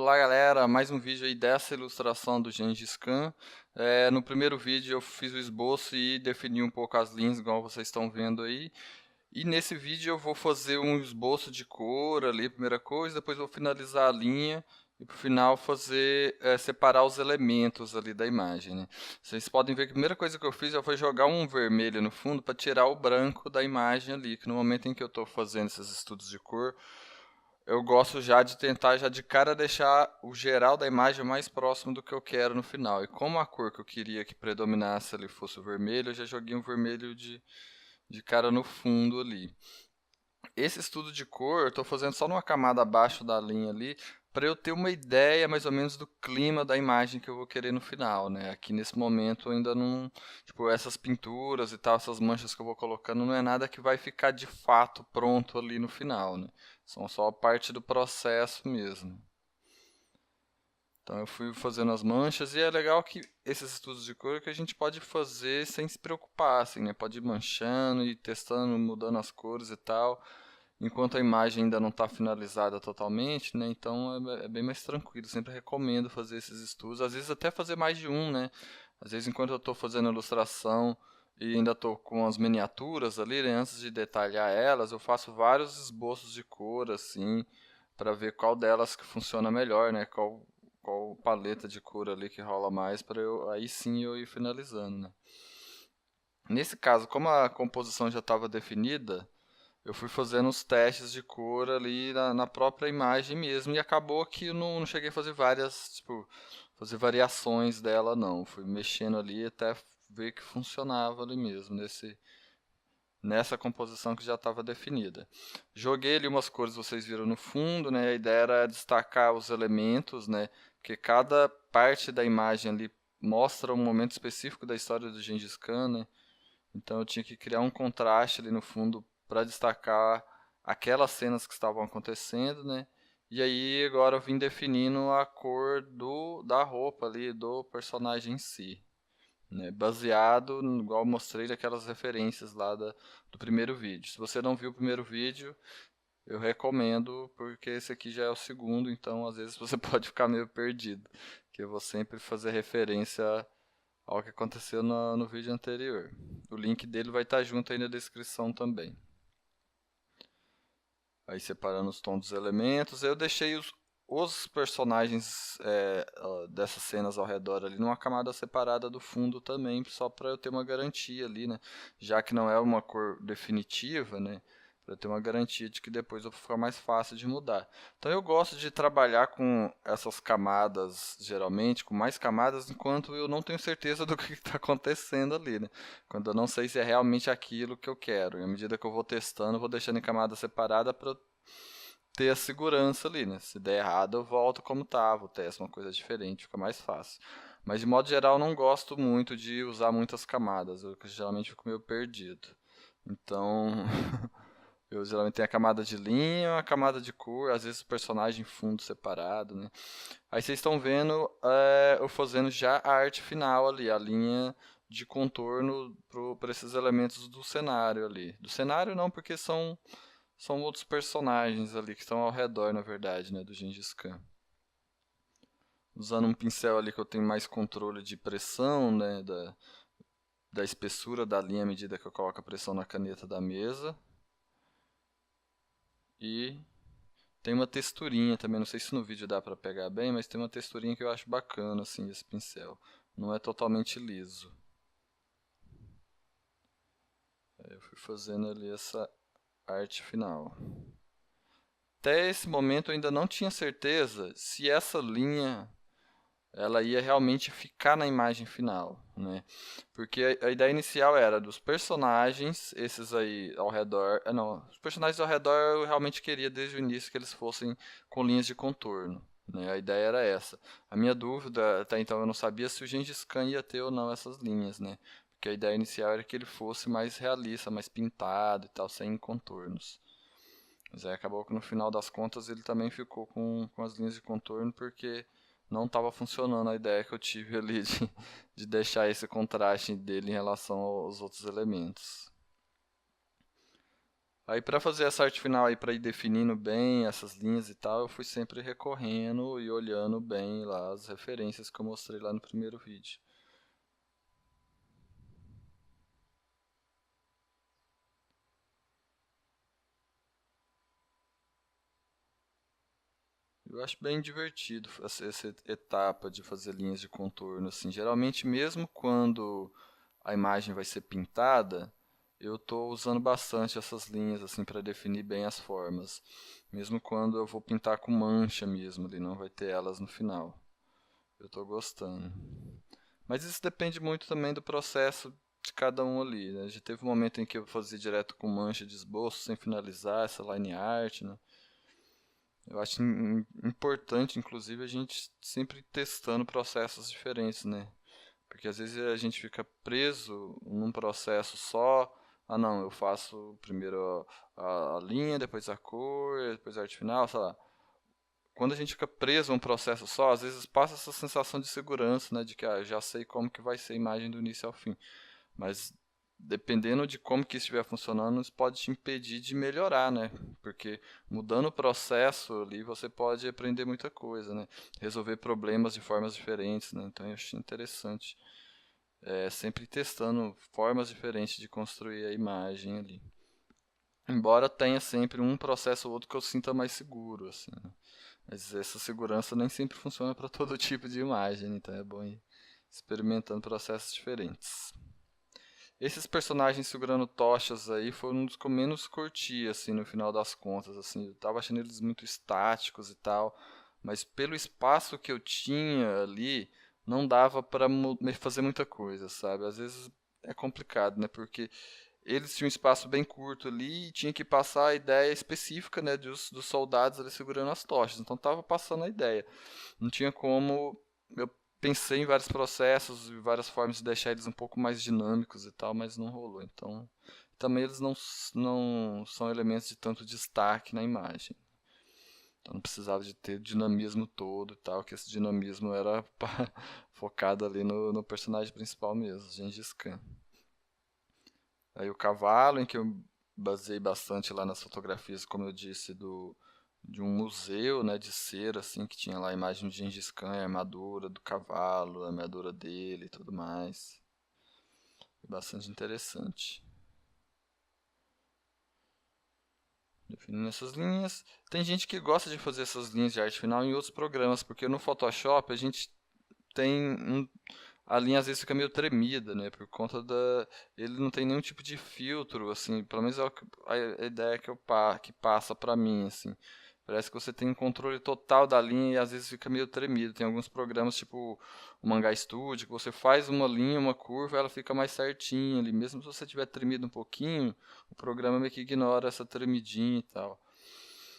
Olá galera, mais um vídeo aí dessa ilustração do Gengis Khan. No primeiro vídeo eu fiz o esboço e defini um pouco as linhas, igual vocês estão vendo aí. E nesse vídeo eu vou fazer um esboço de cor ali, primeira coisa, depois vou finalizar a linha e por final fazer separar os elementos ali da imagem, né? Vocês podem ver que a primeira coisa que eu fiz foi jogar um vermelho no fundo para tirar o branco da imagem ali, que no momento em que eu estou fazendo esses estudos de cor, eu gosto já de tentar já de cara deixar o geral da imagem mais próximo do que eu quero no final. E como a cor que eu queria que predominasse ali fosse o vermelho, eu já joguei um vermelho de cara no fundo ali. Esse estudo de cor eu estou fazendo só numa camada abaixo da linha ali, para eu ter uma ideia mais ou menos do clima da imagem que eu vou querer no final, né? Aqui nesse momento eu ainda não, tipo, essas pinturas e tal, essas manchas que eu vou colocando, não é nada que vai ficar de fato pronto ali no final, né? São só parte do processo mesmo. Então eu fui fazendo as manchas e é legal que esses estudos de cor que a gente pode fazer sem se preocupar, assim, né? Pode ir manchando e testando, mudando as cores e tal, enquanto a imagem ainda não está finalizada totalmente, né? Então é bem mais tranquilo. Sempre recomendo fazer esses estudos, às vezes até fazer mais de um, né? Às vezes enquanto eu estou fazendo a ilustração e ainda estou com as miniaturas ali, né? Antes de detalhar elas, eu faço vários esboços de cor, assim, para ver qual delas que funciona melhor, né? Qual paleta de cor ali que rola mais para eu aí sim eu ir finalizando, né? Nesse caso, como a composição já estava definida, eu fui fazendo os testes de cor ali na própria imagem mesmo e acabou que eu não cheguei a fazer várias, tipo, fazer variações dela não. Fui mexendo ali até ver que funcionava ali mesmo nessa composição que já estava definida. Joguei ali umas cores, vocês viram no fundo, né? A ideia era destacar os elementos, né? Porque cada parte da imagem ali mostra um momento específico da história do Gengis Khan, né? Então eu tinha que criar um contraste ali no fundo para destacar aquelas cenas que estavam acontecendo, né? E aí agora eu vim definindo a cor da roupa ali do personagem em si, né? Baseado, igual eu mostrei, daquelas referências lá do primeiro vídeo. Se você não viu o primeiro vídeo, eu recomendo, porque esse aqui já é o segundo, então às vezes você pode ficar meio perdido, que eu vou sempre fazer referência ao que aconteceu no vídeo anterior. O link dele vai estar junto aí na descrição também. Aí separando os tons dos elementos, eu deixei os personagens dessas cenas ao redor ali numa camada separada do fundo também, só para eu ter uma garantia ali, né? Já que não é uma cor definitiva, né? Para ter uma garantia de que depois vai ficar mais fácil de mudar. Então eu gosto de trabalhar com essas camadas, geralmente, com mais camadas, enquanto eu não tenho certeza do que está acontecendo ali, né? Quando eu não sei se é realmente aquilo que eu quero. E à medida que eu vou testando, eu vou deixando em camada separada para ter a segurança ali, né? Se der errado, eu volto como estava, o testo uma coisa diferente, fica mais fácil. Mas de modo geral, eu não gosto muito de usar muitas camadas, eu geralmente fico meio perdido. Então, eu geralmente tenho a camada de linha, a camada de cor, às vezes o personagem fundo separado, né? Aí vocês estão vendo eu fazendo já a arte final ali, a linha de contorno para esses elementos do cenário ali. Do cenário não, porque são outros personagens ali que estão ao redor, na verdade, né, do Gengis Khan. Usando um pincel ali que eu tenho mais controle de pressão, né, da espessura da linha à medida que eu coloco a pressão na caneta da mesa. E tem uma texturinha também, não sei se no vídeo dá pra pegar bem, mas tem uma texturinha que eu acho bacana, assim, esse pincel. Não é totalmente liso. Aí eu fui fazendo ali essa arte final. Até esse momento eu ainda não tinha certeza se essa linha ela ia realmente ficar na imagem final, né? Porque a ideia inicial era dos personagens, esses aí ao redor. Não, os personagens ao redor eu realmente queria desde o início que eles fossem com linhas de contorno, né? A ideia era essa. A minha dúvida, até então eu não sabia se o Gengis Khan ia ter ou não essas linhas, né? Porque a ideia inicial era que ele fosse mais realista, mais pintado e tal, sem contornos. Mas aí acabou que no final das contas ele também ficou com as linhas de contorno porque não estava funcionando a ideia que eu tive ali de deixar esse contraste dele em relação aos outros elementos. Aí para fazer essa arte final aí, para ir definindo bem essas linhas e tal, eu fui sempre recorrendo e olhando bem lá as referências que eu mostrei lá no primeiro vídeo. Eu acho bem divertido essa etapa de fazer linhas de contorno, assim. Geralmente, mesmo quando a imagem vai ser pintada, eu estou usando bastante essas linhas assim para definir bem as formas. Mesmo quando eu vou pintar com mancha mesmo, ali não vai ter elas no final. Eu estou gostando. Mas isso depende muito também do processo de cada um ali, né? Já teve um momento em que eu fazia direto com mancha de esboço, sem finalizar essa line art, né? Eu acho importante, inclusive, a gente sempre testando processos diferentes, né? Porque às vezes a gente fica preso num processo só. Ah, não, eu faço primeiro a linha, depois a cor, depois a arte final, sei lá. Quando a gente fica preso a um processo só, às vezes passa essa sensação de segurança, né? De que já sei como que vai ser a imagem do início ao fim. Mas dependendo de como que estiver funcionando, isso pode te impedir de melhorar, né? Porque mudando o processo ali, você pode aprender muita coisa, né? Resolver problemas de formas diferentes, né? Então eu acho interessante. Sempre testando formas diferentes de construir a imagem ali. Embora tenha sempre um processo ou outro que eu sinta mais seguro, assim, né? Mas essa segurança nem sempre funciona para todo tipo de imagem, então é bom ir experimentando processos diferentes. Esses personagens segurando tochas aí foram um dos que eu menos curti, assim, no final das contas, assim. Eu tava achando eles muito estáticos e tal, mas pelo espaço que eu tinha ali, não dava para fazer muita coisa, sabe? Às vezes é complicado, né? Porque eles tinham um espaço bem curto ali e tinha que passar a ideia específica, né, dos soldados ali segurando as tochas. Então tava passando a ideia. Não tinha como. Eu pensei em vários processos e várias formas de deixar eles um pouco mais dinâmicos e tal, mas não rolou. Então, também eles não são elementos de tanto destaque na imagem. Então não precisava de ter dinamismo todo e tal, que esse dinamismo era focado ali no personagem principal mesmo, Gengis Khan. Aí o cavalo, em que eu baseei bastante lá nas fotografias, como eu disse, de um museu, né, de cera, assim, que tinha lá a imagem de Gengis Khan, a armadura do cavalo, a armadura dele e tudo mais. Foi bastante interessante. Definindo essas linhas. Tem gente que gosta de fazer essas linhas de arte final em outros programas, porque no Photoshop a gente tem a linha às vezes fica meio tremida, né? Por conta da. Ele não tem nenhum tipo de filtro, assim. Pelo menos é a ideia que passa pra mim, assim. Parece que você tem um controle total da linha e às vezes fica meio tremido. Tem alguns programas, tipo o Manga Studio, que você faz uma linha, uma curva, ela fica mais certinha ali. Mesmo se você tiver tremido um pouquinho, o programa meio que ignora essa tremidinha e tal.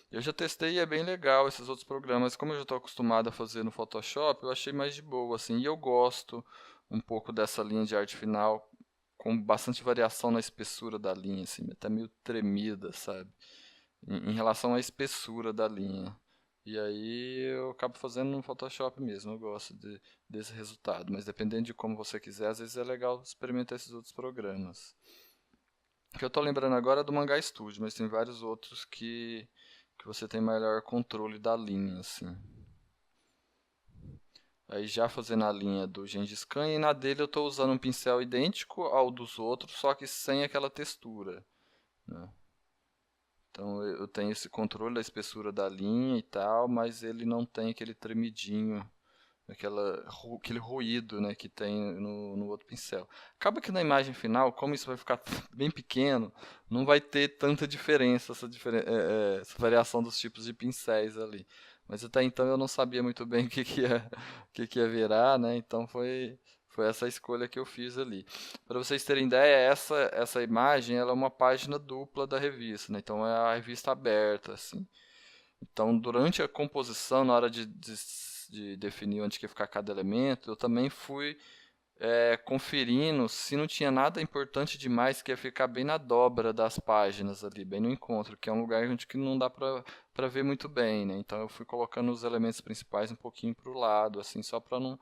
Eu já testei e é bem legal esses outros programas. Como eu já estou acostumado a fazer no Photoshop, eu achei mais de boa, assim. E eu gosto um pouco dessa linha de arte final, com bastante variação na espessura da linha, assim, até meio tremida, sabe? Em relação à espessura da linha. E aí eu acabo fazendo no Photoshop mesmo, eu gosto desse resultado. Mas dependendo de como você quiser, às vezes é legal experimentar esses outros programas. O que eu estou lembrando agora é do Manga Studio, mas tem vários outros que você tem maior controle da linha, assim. Aí já fazendo a linha do Gengis Khan, e na dele eu estou usando um pincel idêntico ao dos outros, só que sem aquela textura, né? Então eu tenho esse controle da espessura da linha e tal, mas ele não tem aquele tremidinho, aquele ruído, né, que tem no outro pincel. Acaba que na imagem final, como isso vai ficar bem pequeno, não vai ter tanta diferença, essa variação dos tipos de pincéis ali. Mas até então eu não sabia muito bem o que ia virar, né? Então foi essa a escolha que eu fiz ali. Para vocês terem ideia, essa imagem ela é uma página dupla da revista, né? Então é a revista aberta, assim. Então, durante a composição, na hora de definir onde que ia ficar cada elemento, eu também fui conferindo se não tinha nada importante demais que ia ficar bem na dobra das páginas ali, bem no encontro, que é um lugar onde que não dá para ver muito bem, né? Então eu fui colocando os elementos principais um pouquinho para o lado, assim, só para não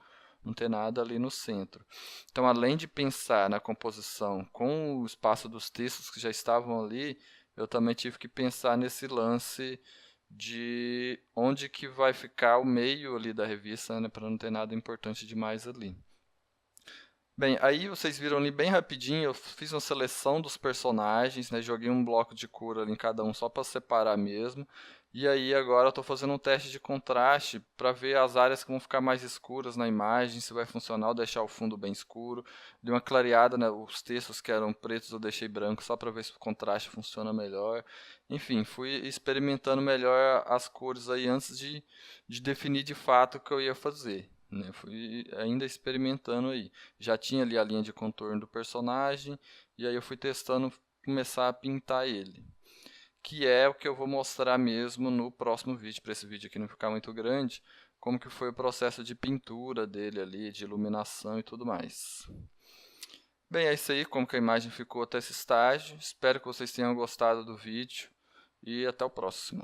ter nada ali no centro. Então, além de pensar na composição com o espaço dos textos que já estavam ali, eu também tive que pensar nesse lance de onde que vai ficar o meio ali da revista, né, para não ter nada importante demais ali. Bem, aí vocês viram ali bem rapidinho, eu fiz uma seleção dos personagens, né, joguei um bloco de cor ali em cada um só para separar mesmo. E aí agora eu estou fazendo um teste de contraste para ver as áreas que vão ficar mais escuras na imagem, se vai funcionar ou deixar o fundo bem escuro. Dei uma clareada, né, os textos que eram pretos eu deixei branco só para ver se o contraste funciona melhor. Enfim, fui experimentando melhor as cores aí antes de definir de fato o que eu ia fazer, né? Fui ainda experimentando aí. Já tinha ali a linha de contorno do personagem, e aí eu fui testando começar a pintar ele. Que é o que eu vou mostrar mesmo no próximo vídeo, para esse vídeo aqui não ficar muito grande, como que foi o processo de pintura dele ali, de iluminação e tudo mais. Bem, é isso aí, como que a imagem ficou até esse estágio. Espero que vocês tenham gostado do vídeo e até o próximo.